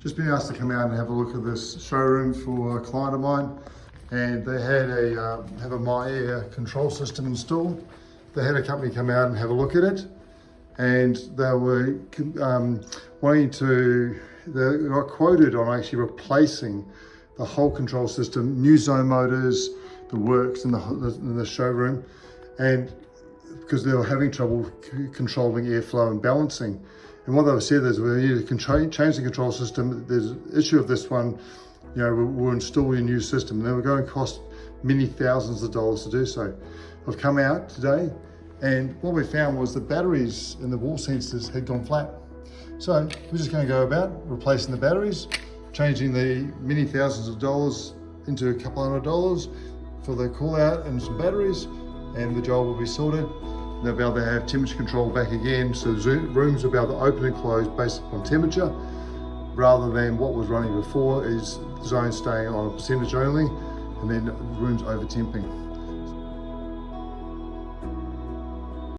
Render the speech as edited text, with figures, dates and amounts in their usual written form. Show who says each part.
Speaker 1: Just been asked to come out and have a look at this showroom for a client of mine, and they had have a MyAir control system installed. They had a company come out and have a look at it, and they were they got quoted on actually replacing the whole control system, new zone motors, the works in the showroom, and because they were having trouble controlling airflow and balancing. And what they said is, we need to change the control system. There's an issue of this one, we'll install a new system. And they were going to cost many thousands of dollars to do so. I've come out today, and what we found was the batteries in the wall sensors had gone flat. So we're just going to go about replacing the batteries, changing the many thousands of dollars into a couple $100 for the call out and some batteries, and the job will be sorted. They'll be able to have temperature control back again, so the rooms will be able to open and close based upon temperature, rather than what was running before is zones staying on a percentage only, and then rooms over temping.